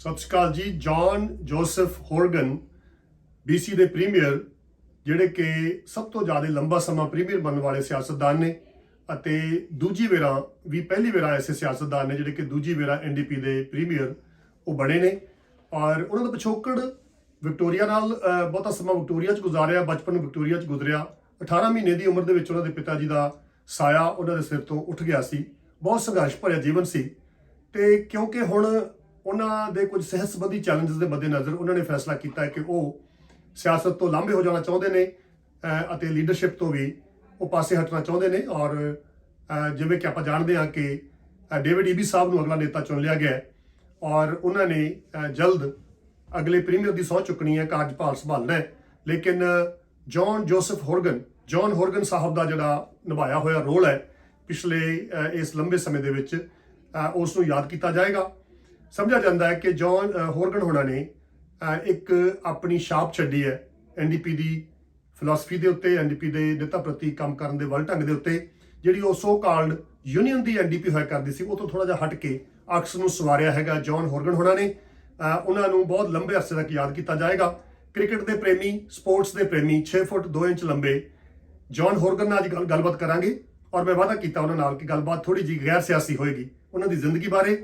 ਸਤਿ ਸ਼੍ਰੀ ਅਕਾਲ ਜੀ। ਜੌਨ ਜੋਸਫ ਹੋਰਗਨ BC ਦੇ ਪ੍ਰੀਮੀਅਰ, ਜਿਹੜੇ ਕਿ ਸਭ ਤੋਂ ਜ਼ਿਆਦਾ ਲੰਬਾ ਸਮਾਂ ਪ੍ਰੀਮੀਅਰ ਬਣਨ ਵਾਲੇ ਸਿਆਸਤਦਾਨ ਨੇ ਅਤੇ ਦੂਜੀ ਵੇਰਾ ਵੀ ਪਹਿਲੀ ਵੇਰਾ ਐਸੇ ਸਿਆਸਤਦਾਨ ਨੇ ਜਿਹੜੇ ਕਿ ਦੂਜੀ ਵੇਰਾ NDP ਦੇ ਪ੍ਰੀਮੀਅਰ ਉਹ ਬਣੇ ਨੇ। ਔਰ ਉਹਨਾਂ ਦਾ ਪਿਛੋਕੜ ਵਿਕਟੋਰੀਆ ਨਾਲ ਬਹੁਤਾ ਸਮਾਂ ਵਿਕਟੋਰੀਆ 'ਚ ਗੁਜ਼ਾਰਿਆ, ਬਚਪਨ ਵਿਕਟੋਰੀਆ 'ਚ ਗੁਜ਼ਰਿਆ। 18 ਮਹੀਨੇ ਦੀ ਉਮਰ ਦੇ ਵਿੱਚ ਉਹਨਾਂ ਦੇ ਪਿਤਾ ਜੀ ਦਾ ਸਾਇਆ ਉਹਨਾਂ ਦੇ ਸਿਰ ਤੋਂ ਉੱਠ ਗਿਆ ਸੀ। ਬਹੁਤ ਸੰਘਰਸ਼ ਭਰਿਆ ਜੀਵਨ ਸੀ ਤੇ ਕਿਉਂਕਿ ਹੁਣ ਉਹਨਾਂ ਦੇ ਕੁਝ ਸਿਹਤ ਸੰਬੰਧੀ ਚੈਲੰਜਸ ਦੇ ਮੱਦੇਨਜ਼ਰ ਉਹਨਾਂ ਨੇ ਫੈਸਲਾ ਕੀਤਾ ਹੈ ਕਿ ਉਹ ਸਿਆਸਤ ਤੋਂ ਲਾਂਭੇ ਹੋ ਜਾਣਾ ਚਾਹੁੰਦੇ ਨੇ ਅਤੇ ਲੀਡਰਸ਼ਿਪ ਤੋਂ ਵੀ ਉਹ ਪਾਸੇ ਹਟਣਾ ਚਾਹੁੰਦੇ ਨੇ। ਔਰ ਜਿਵੇਂ ਕਿ ਆਪਾਂ ਜਾਣਦੇ ਹਾਂ ਕਿ ਡੇਵਿਡ ਈਬੀ ਸਾਹਿਬ ਨੂੰ ਅਗਲਾ ਨੇਤਾ ਚੁਣ ਲਿਆ ਗਿਆ ਔਰ ਉਹਨਾਂ ਨੇ ਜਲਦ ਅਗਲੇ ਪ੍ਰੀਮੀਅਰ ਦੀ ਸਹੁੰ ਚੁੱਕਣੀ ਹੈ, ਕਾਰਜਭਾਰ ਸੰਭਾਲਣਾ ਹੈ। ਲੇਕਿਨ ਜੌਨ ਹੋਰਗਨ ਸਾਹਿਬ ਦਾ ਜਿਹੜਾ ਨਿਭਾਇਆ ਹੋਇਆ ਰੋਲ ਹੈ ਪਿਛਲੇ ਇਸ ਲੰਬੇ ਸਮੇਂ ਦੇ ਵਿੱਚ ਉਸ ਨੂੰ ਯਾਦ ਕੀਤਾ ਜਾਏਗਾ। ਸਮਝਿਆ ਜਾਂਦਾ ਹੈ ਕਿ ਜੌਨ ਹੋਰਗਨ ਹੋਣਾ ਨੇ ਇੱਕ ਆਪਣੀ ਛਾਪ ਛੱਡੀ ਹੈ NDP ਦੀ ਫਿਲਾਸਫੀ ਦੇ ਉੱਤੇ, NDP ਦੇ ਨੇਤਾ ਪ੍ਰਤੀ ਕੰਮ ਕਰਨ ਦੇ ਵੱਲ ਢੰਗ ਦੇ ਉੱਤੇ। ਜਿਹੜੀ ਉਹ ਸੋ ਕਾਲਡ ਯੂਨੀਅਨ ਦੀ NDP ਹੋਇਆ ਕਰਦੀ ਸੀ ਉਹ ਤੋਂ ਥੋੜਾ ਜਿਹਾ ਹਟ ਕੇ ਅਕਸ ਨੂੰ ਸਵਾਰਿਆ ਹੈਗਾ ਜੌਨ ਹੋਰਗਨ ਹੋਣਾ ਨੇ। ਉਹਨਾਂ ਨੂੰ ਬਹੁਤ ਲੰਬੇ ਅਰਸੇ ਤੱਕ ਯਾਦ ਕੀਤਾ ਜਾਏਗਾ। ਕ੍ਰਿਕਟ ਦੇ ਪ੍ਰੇਮੀ, ਸਪੋਰਟਸ ਦੇ ਪ੍ਰੇਮੀ, 6 ਫੁੱਟ 2 ਇੰਚ ਲੰਬੇ ਜੌਨ ਹੋਰਗਨ ਨਾਲ ਅੱਜ ਗੱਲਬਾਤ ਕਰਾਂਗੇ। ਔਰ ਮੈਂ ਵਾਅਦਾ ਕੀਤਾ ਉਹਨਾਂ ਨਾਲ ਕਿ ਗੱਲਬਾਤ ਥੋੜੀ ਜਿਹੀ ਗੈਰ ਸਿਆਸੀ ਹੋਏਗੀ, ਉਹਨਾਂ ਦੀ ਜ਼ਿੰਦਗੀ ਬਾਰੇ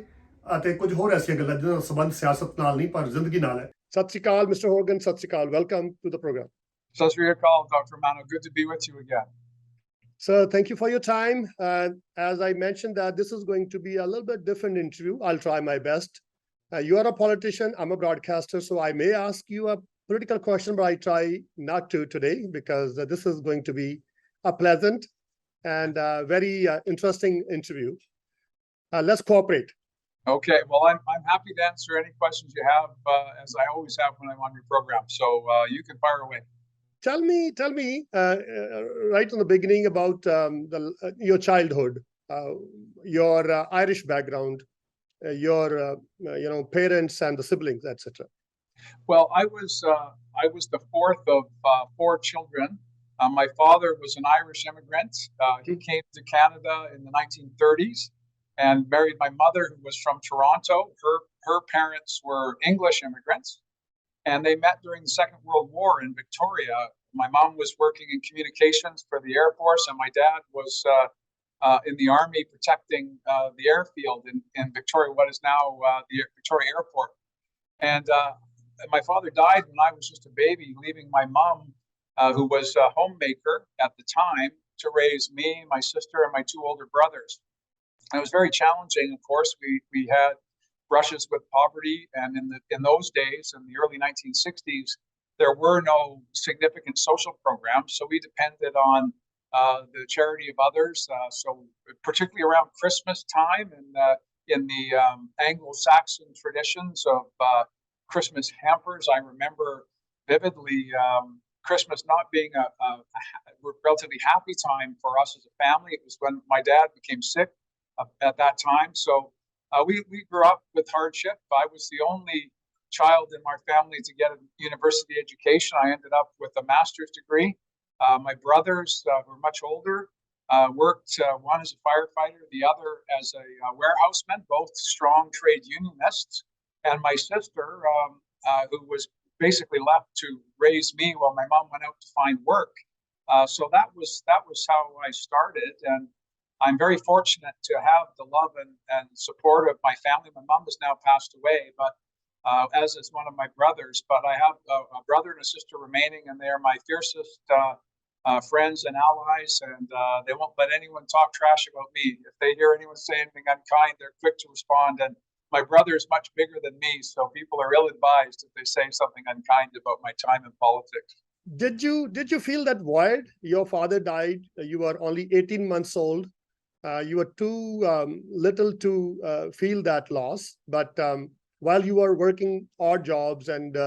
ਅਤੇ ਕੁਝ ਹੋਰ ਐਸੀਆਂ ਗੱਲਾਂ ਜਿਹਨਾਂ ਦਾ ਸੰਬੰਧ ਸਿਆਸਤ ਨਾਲ ਨਹੀਂ ਪਰ ਜ਼ਿੰਦਗੀ ਨਾਲ ਹੈ। ਸਤਿ ਸ਼੍ਰੀ ਅਕਾਲ ਮਿਸਟਰ ਹੋਰਗਨ, ਸਤਿ ਸ਼੍ਰੀ ਅਕਾਲ, welcome to the programme. Jasbir Romana, Dr. Romana, good to be with you again. Sir, thank you for your time. As I mentioned that this is going to be a little bit different interview. I'll try my best. You are a politician, I'm a broadcaster, so I may ask you a political question, but I try not to today because this is going to be a pleasant and very interesting interview. Let's cooperate. Okay, well, I'm happy to answer any questions you have, as I always have when I'm on your program. So you can fire away. Tell me, right from the beginning about your childhood, your Irish background, your parents and the siblings, etc. Well, I was the fourth of 4 children. My father was an Irish immigrant. He came to Canada in the 1930s and married my mother, who was from Toronto. Her parents were English immigrants. And they met during the Second World War in Victoria. My mom was working in communications for the Air Force, and my dad was in the Army protecting the airfield in Victoria, what is now the Victoria Airport. And my father died when I was just a baby, leaving my mom, who was a homemaker at the time, to raise me, my sister, and my 2 older brothers. And it was very challenging, of course. We had brushes with poverty, and in those days, in the early 1960s, there were no significant social programs, so we depended on the charity of others. So particularly around Christmas time, and in the Anglo-Saxon traditions of Christmas hampers, I remember vividly Christmas not being a relatively happy time for us as a family. It was when my dad became sick at that time. So we grew up with hardship. I was the only child in my family to get a university education. I ended up with a master's degree. My brothers, who were much older, worked, one as a firefighter, the other as a warehouseman, both strong trade unionists. And my sister, who was basically left to raise me while my mom went out to find work. So that was how I started. And I'm very fortunate to have the love and support of my family. My mom has now passed away, but as is one of my brothers. But I have a brother and a sister remaining, and they are my fiercest friends and allies. And they won't let anyone talk trash about me. If they hear anyone say anything unkind, they're quick to respond. And my brother is much bigger than me, so people are ill-advised if they say something unkind about my time in politics. Did you feel that void? Your father died. You were only 18 months old. You were too little to feel that loss. But while you were working odd jobs and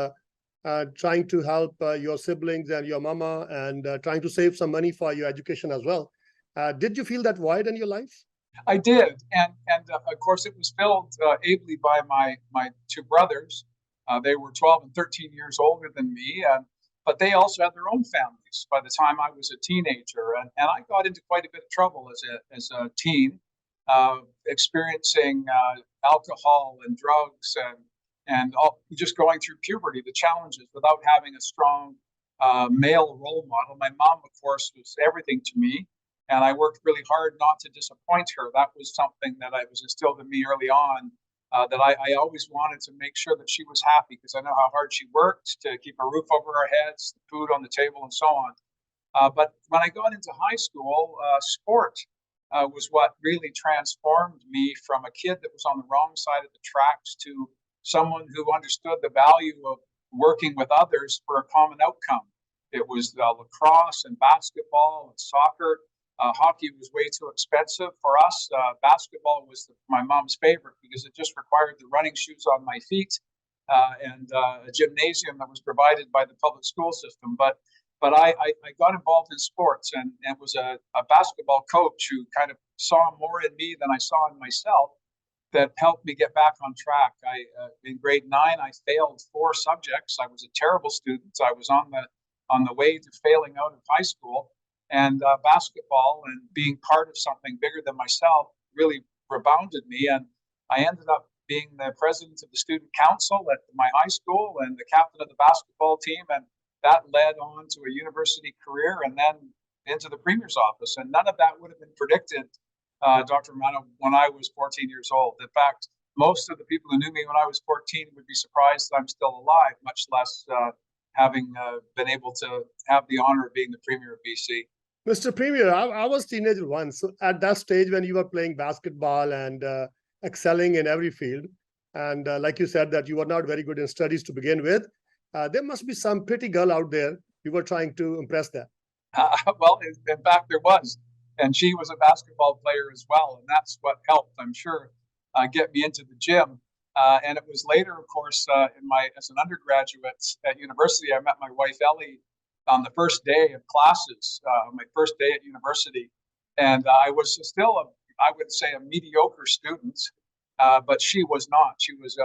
trying to help your siblings and your mama and trying to save some money for your education as well, did you feel that void in your life? I did, and of course it was filled ably by my 2 brothers. They were 12 and 13 years older than me, but they also had their own families by the time I was a teenager, and I got into quite a bit of trouble as a teen, experiencing alcohol and drugs and just going through puberty, the challenges without having a strong male role model. My mom, of course, was everything to me, and I worked really hard not to disappoint her. That was something that I was instilled in me early on, that I always wanted to make sure that she was happy, because I know how hard she worked to keep a roof over our heads, food on the table, and so on. But when I got into high school, sport was what really transformed me from a kid that was on the wrong side of the tracks to someone who understood the value of working with others for a common outcome. It was lacrosse and basketball and soccer. Hockey was way too expensive for us. Basketball was my mom's favorite because it just required the running shoes on my feet and a gymnasium that was provided by the public school system. But I got involved in sports, and was a basketball coach who kind of saw more in me than I saw in myself, that helped me get back on track. In grade 9, I failed 4 subjects. I was a terrible student. I was on the way to failing out of high school, and basketball and being part of something bigger than myself really rebounded me. And I ended up being the president of the student council at my high school and the captain of the basketball team. And that led on to a university career and then into the premier's office. And none of that would have been predicted, Dr. Romana, when I was 14 years old. In fact, most of the people who knew me when I was 14 would be surprised that I'm still alive, much less having been able to have the honor of being the premier of BC. Mr. Premier, I was teenager once. So at that stage when you were playing basketball and excelling in every field, and like you said that you were not very good in studies to begin with, there must be some pretty girl out there you were trying to impress there. Well, in fact, there was. And she was a basketball player as well. And that's what helped, I'm sure, get me into the gym. And it was later, of course, as an undergraduate at university, I met my wife, Ellie, on the first day of classes, my first day at university. And I was still, I would say, a mediocre student, but she was not. She was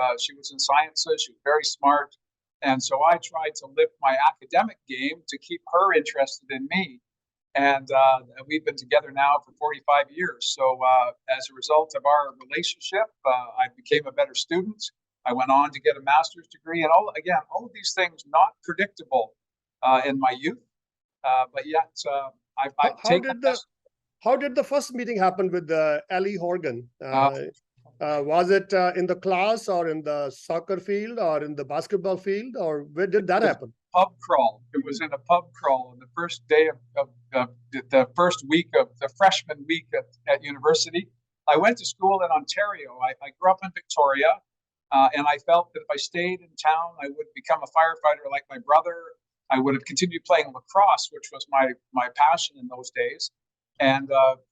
in sciences. She was very smart. And so I tried to lift my academic game to keep her interested in me. And we've been together now for 45 years. So as a result of our relationship, I became a better student. I went on to get a master's degree. And all of these things not predictable in my youth. But yet, I've taken this. How did the first meeting happen with Ellie Horgan? Was it in the class or in the soccer field or in the basketball field, or where did that happen? Pub crawl. It was in a pub crawl on the first day of the first week of the freshman week at university. I went to school in Ontario. I grew up in Victoria, and I felt that if I stayed in town, I would become a firefighter like my brother. I would have continued playing lacrosse, which was my passion in those days. And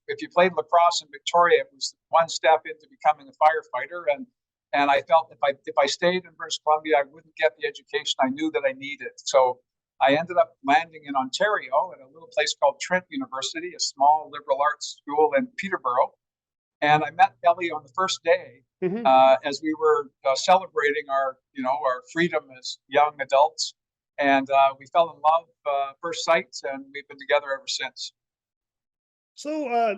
if you played lacrosse in Victoria, it was one step into becoming a firefighter. And I felt if I stayed in British Columbia, I wouldn't get the education I knew that I needed. So I ended up landing in Ontario at a little place called Trent University, a small liberal arts school in Peterborough. And I met Ellie on the first day as we were celebrating our freedom as young adults. And we fell in love first sight, and we've been together ever since. So,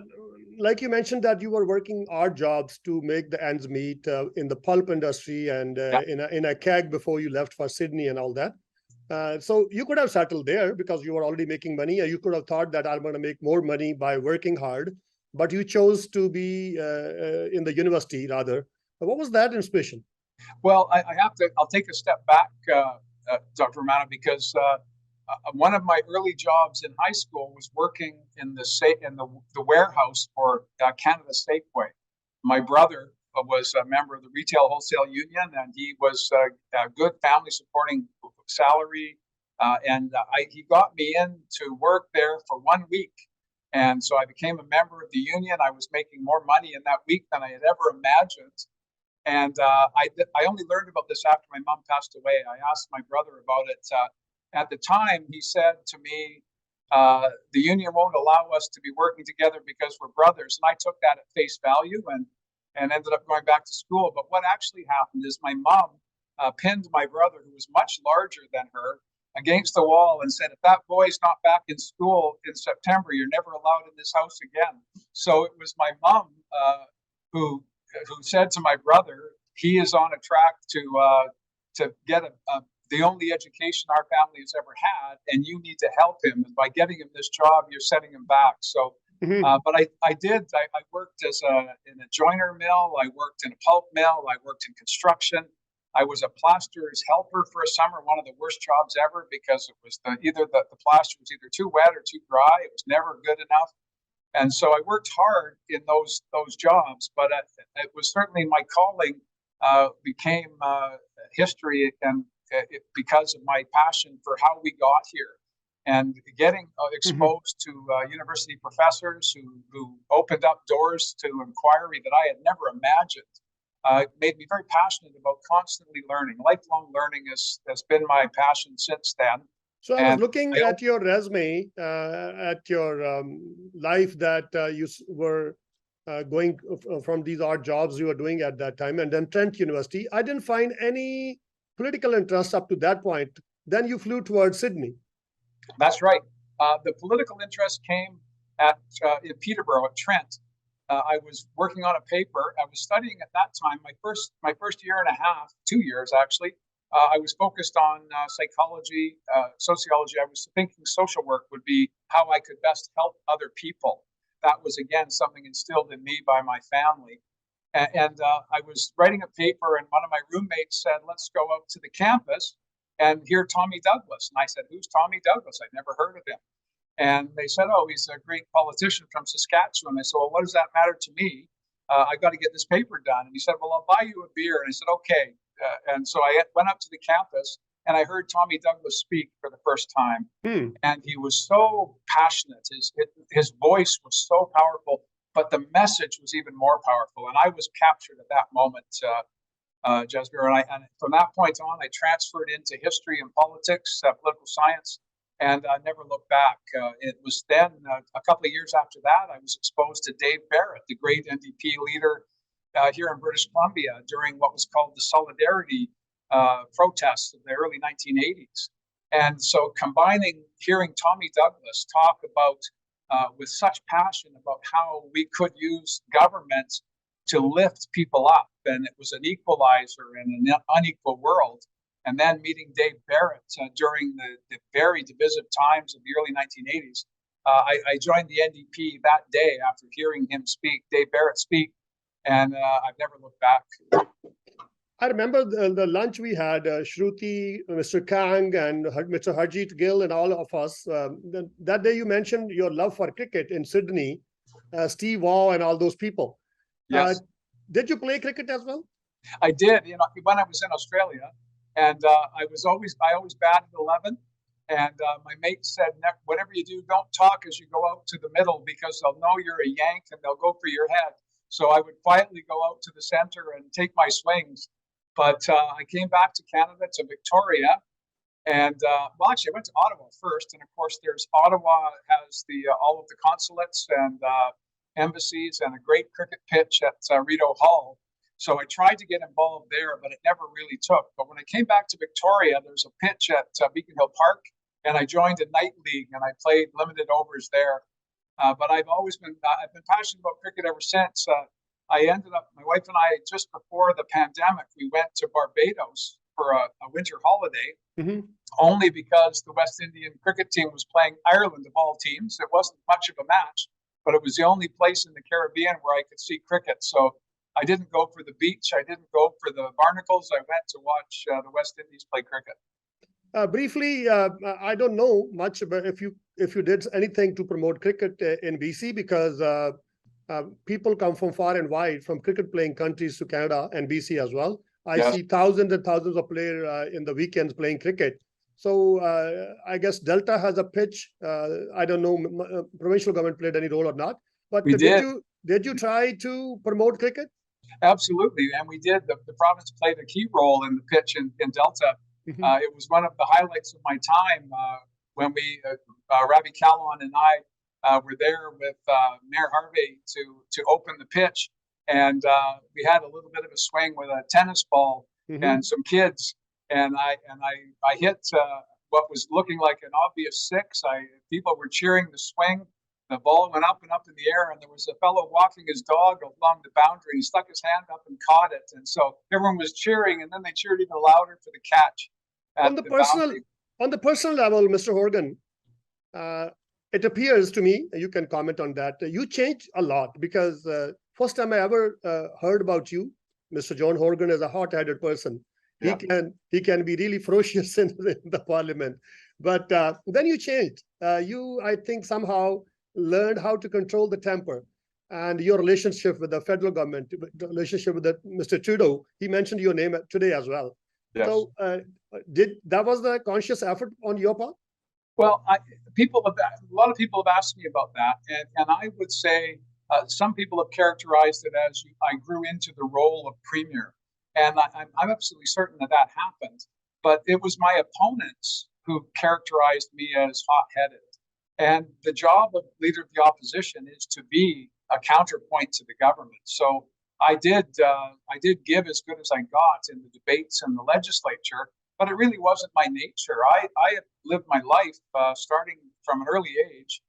like you mentioned that you were working odd jobs to make the ends meet in the pulp industry and in a keg before you left for Sydney and all that. So you could have settled there because you were already making money, and you could have thought that I'm going to make more money by working hard, but you chose to be in the university rather. What was that inspiration? Well, I'll take a step back, Dr. Romana, because one of my early jobs in high school was working in the warehouse for Canada Safeway. My brother was a member of the Retail Wholesale Union, and he was a good family supporting salary. He got me in to work there for 1 week. And so I became a member of the union. I was making more money in that week than I had ever imagined. And I only learned about this after my mom passed away. I asked my brother about it. At the time, he said to me, the union won't allow us to be working together because we're brothers. And I took that at face value and ended up going back to school. But what actually happened is my mom pinned my brother, who was much larger than her, against the wall and said, if that boy's not back in school in September, you're never allowed in this house again. So it was my mom who said to my brother, he is on a track to to get the only education our family has ever had, and you need to help him. And by getting him this job, you're setting him back. So, but I worked in a joiner mill. I worked in a pulp mill. I worked in construction. I was a plasterer's helper for a summer, one of the worst jobs ever, because it was the plaster was either too wet or too dry. It was never good enough. And so I worked hard in those jobs, but it was certainly my calling became history, and because of my passion for how we got here, and getting exposed to university professors who opened up doors to inquiry that I had never imagined. Made me very passionate about constantly learning. Lifelong learning has been my passion since then. So I was looking at your resume, at your life that you were going from these odd jobs you were doing at that time, and then Trent University. I didn't find any political interest up to that point. Then you flew towards Sydney. That's right. The political interest came in Peterborough at Trent. I was working on a paper. I was studying at that time. My first year and a half, 2 years actually. I was focused on psychology, sociology. I was thinking social work would be how I could best help other people. That was, again, something instilled in me by my family. And I was writing a paper, and one of my roommates said, let's go out to the campus and hear Tommy Douglas. And I said, who's Tommy Douglas? I'd never heard of him. And they said, oh, he's a great politician from Saskatchewan. I said, well, what does that matter to me? I got to get this paper done. And he said, well, I'll buy you a beer. And I said, okay. And so I went up to the campus, and I heard Tommy Douglas speak for the first time. And he was so passionate. His voice was so powerful, but the message was even more powerful. And I was captured at that moment, Jasbir. And from that point on, I transferred into history and politics, political science, and I never looked back. It was then, a couple of years after that, I was exposed to Dave Barrett, the great NDP leader here in British Columbia during what was called the Solidarity protests of the early 1980s. And so hearing Tommy Douglas talk about, with such passion, about how we could use government to lift people up, and it was an equalizer in an unequal world. And then meeting Dave Barrett during the very divisive times of the early 1980s, I joined the NDP that day after hearing him speak, Dave Barrett speak, and I've never looked back. I remember the lunch we had, Shruti, Mr. Kang, and Mr. Harjeet Gill, and all of us. That day you mentioned your love for cricket in Sydney, Steve Waugh and all those people. Yes. Did you play cricket as well? I did. When I was in Australia, and I always batted 11. And my mate said, whatever you do, don't talk as you go out to the middle, because they'll know you're a Yank and they'll go for your head. So I would quietly go out to the center and take my swings. But I came back to Canada, to Victoria, and actually I went to Ottawa first. And of course, Ottawa has all of the consulates and embassies and a great cricket pitch at Rideau Hall. So I tried to get involved there, but it never really took. But when I came back to Victoria, there's a pitch at Beacon Hill Park, and I joined a night league, and I played limited overs there. But I've been passionate about cricket ever since. I ended up, my wife and I, just before the pandemic, we went to Barbados for a winter holiday, only because the West Indian cricket team was playing Ireland of all teams. It wasn't much of a match, but it was the only place in the Caribbean where I could see cricket. So I didn't go for the beach. I didn't go for the barnacles. I went to watch the West Indies play cricket. Briefly, I don't know much about if you did anything to promote cricket in BC, because people come from far and wide, from cricket-playing countries to Canada and BC as well. I see thousands and thousands of players in the weekends playing cricket. So I guess Delta has a pitch. I don't know, provincial government played any role or not. But did you try to promote cricket? Absolutely, and we did. The province played a key role in the pitch in Delta. It was one of the highlights of my time when Ravi Kalon and I were there with Mayor Harvey to open the pitch, and we had a little bit of a swing with a tennis ball and some kids, and I hit what was looking like an obvious six. People were cheering the swing. the ball went up and up in the air, and there was a fellow walking his dog along the boundary. He stuck his hand up and caught it, and so everyone was cheering, and then they cheered even louder for the catch On at the the personal, boundary. on the personal level, Mr. Horgan, it appears to me, you can comment on that, you changed a lot because first time I ever heard about you, Mr. John Horgan, is a hot-headed person. Yeah. He can be really ferocious in the parliament, but then you changed. You, I think, somehow learned how to control the temper, and your relationship with the federal government, the relationship with Mr. Trudeau. He mentioned your name today as well. Yes. So, did that was the conscious effort on your part? Well, a lot of people have asked me about that, and I would say some people have characterized it as I grew into the role of premier, and I'm absolutely certain that that happened. But it was my opponents who characterized me as hot-headed, and the job of leader of the opposition is to be a counterpoint to the government. So I did give as good as I got in the debates in the legislature. But it really wasn't my nature. I had lived my life starting from an early age,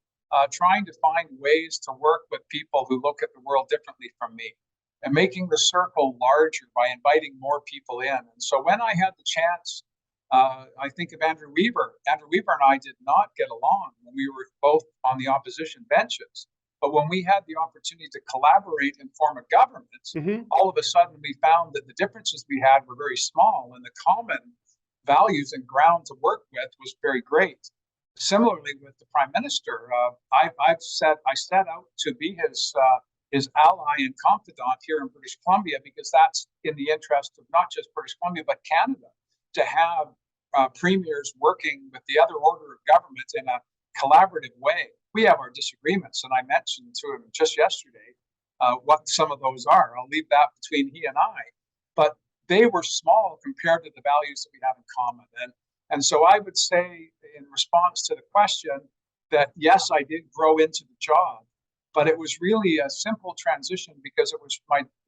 trying to find ways to work with people who look at the world differently from me and making the circle larger by inviting more people in. And so when I had the chance, I think of Andrew Weaver. Andrew Weaver and I did not get along when we were both on the opposition benches. But when we had the opportunity to collaborate and form a government, all of a sudden we found that the differences we had were very small and the common values and ground to work with was very great. Similarly, with the Prime Minister, I set out to be his ally and confidant here in British Columbia because that's in the interest of not just British Columbia but Canada, to have premiers working with the other order of government in a collaborative way. We have our disagreements, and I mentioned to him just yesterday what some of those are. I'll leave that between he and I, but they were small compared to the values that we have in common. And so I would say in response to the question that, yes, I did grow into the job, but it was really a simple transition because it was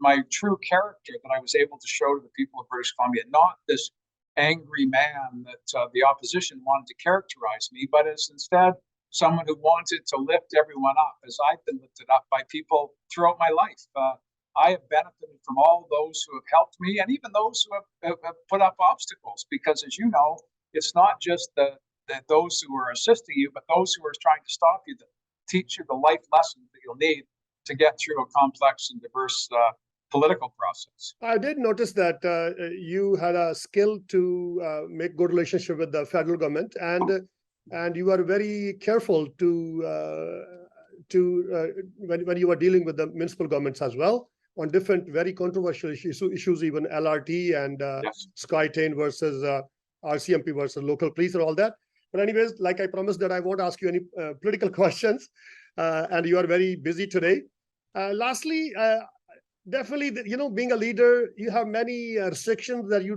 my true character that I was able to show to the people of British Columbia, not this angry man that the opposition wanted to characterize me, but as instead someone who wanted to lift everyone up as I've been lifted up by people throughout my life. I have benefited from all those who have helped me and even those who have put up obstacles, because as you know, it's not just those who are assisting you, but those who are trying to stop you, that teach you the life lessons that you'll need to get through a complex and diverse political process. I did notice that you had a skill to make good relationship with the federal government, and you were very careful to when you were dealing with the municipal governments as well on different very controversial issues, even LRT and Yes. SkyTrain versus RCMP versus local police and all that. But anyways, like I promised that I won't ask you any political questions, and you are very busy today. Lastly, definitely, being a leader, you have many restrictions that you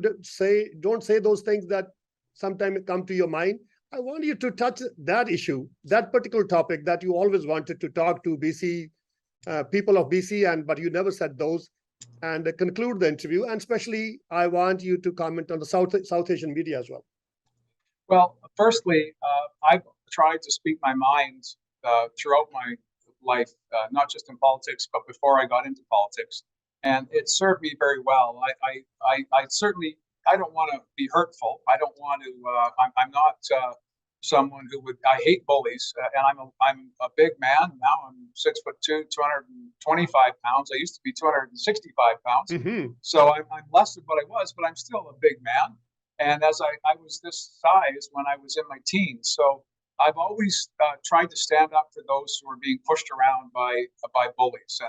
don't say those things that sometimes come to your mind. I want you to touch that issue, that particular topic that you always wanted to talk to BC people of BC, but you never said those, and conclude the interview. And especially, I want you to comment on the South Asian media as well. Well, firstly, I've tried to speak my mind throughout my life, not just in politics, but before I got into politics, and it served me very well. I certainly, I don't want to be hurtful. I don't want to. I'm not someone who would. I hate bullies, and I'm a big man now. I'm 6'2", 225 pounds. I used to be 265 pounds. So I'm less than what I was, but I'm still a big man. And as I was this size when I was in my teens, so I've always tried to stand up for those who are being pushed around by bullies,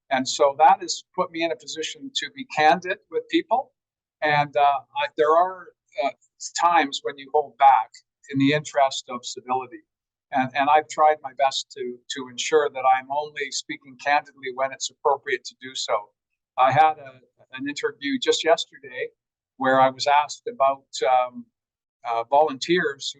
and so that has put me in a position to be candid with people. And there are times when you hold back in the interest of civility, and I've tried my best to ensure that I'm only speaking candidly when it's appropriate to do so. I had an interview just yesterday where I was asked about volunteers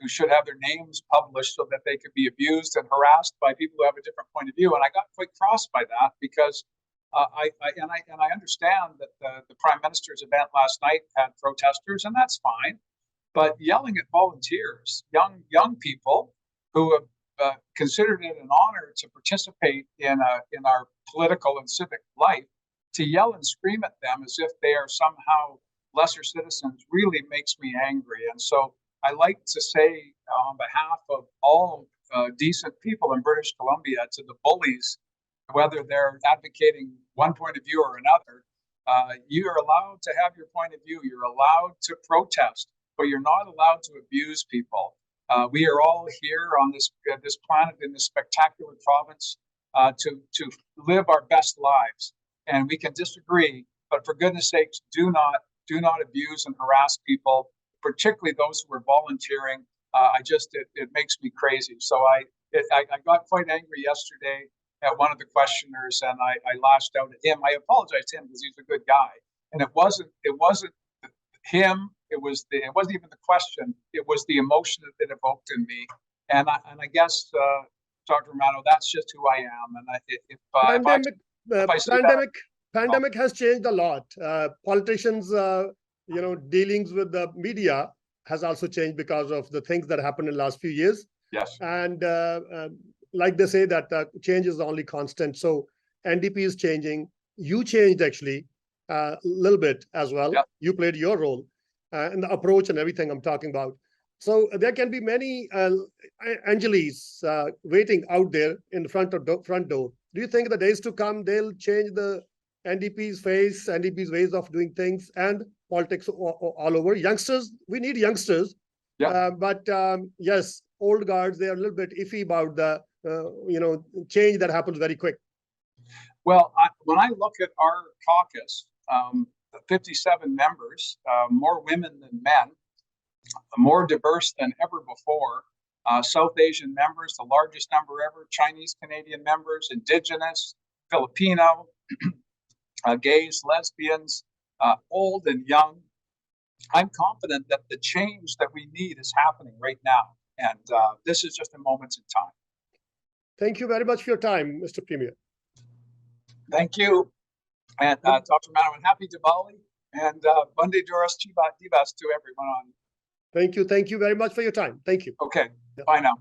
who should have their names published so that they could be abused and harassed by people who have a different point of view. And I got quite cross by that because I understand that the Prime Minister's event last night had protesters, and that's fine. But yelling at volunteers, young people who have considered it an honor to participate in our political and civic life, to yell and scream at them as if they are somehow lesser citizens really makes me angry. And so I like to say on behalf of all decent people in British Columbia to the bullies, whether they're advocating one point of view or another, you are allowed to have your point of view. You're allowed to protest, but you're not allowed to abuse people. We are all here on this planet in this spectacular province to live our best lives, and we can disagree. But for goodness sakes, do not abuse and harass people, particularly those who are volunteering. It makes me crazy. So I got quite angry yesterday at one of the questioners, and I lashed out at him. I apologized to him because he's a good guy, and it wasn't him. It wasn't even the question. It was the emotion that it evoked in me, and I guess Dr. Romano, that's just who I am. And pandemic has changed a lot. Politicians, dealings with the media has also changed because of the things that happened in the last few years. Yes. And like they say that change is the only constant. So NDP is changing. You changed actually a little bit as well. Yep. You played your role in the approach and everything I'm talking about. So there can be many Angeles waiting out there in the front door. Do you think the days to come, they'll change the NDP's face, NDP's ways of doing things and politics all over? Youngsters, we need youngsters. Yeah. But yes, old guards, they are a little bit iffy about the change that happens very quick. Well, when I look at our caucus, 57 members, more women than men, more diverse than ever before. South Asian members, the largest number ever, Chinese Canadian members, Indigenous, Filipino, gays, lesbians, old and young. I'm confident that the change that we need is happening right now. And this is just a moment in time. Thank you very much for your time, Mr. Premier. Thank you. And Dr. Romano, and happy Diwali. And Bunde Doris Divas to everyone on. Thank you. Thank you very much for your time. Thank you. Okay. Bye now.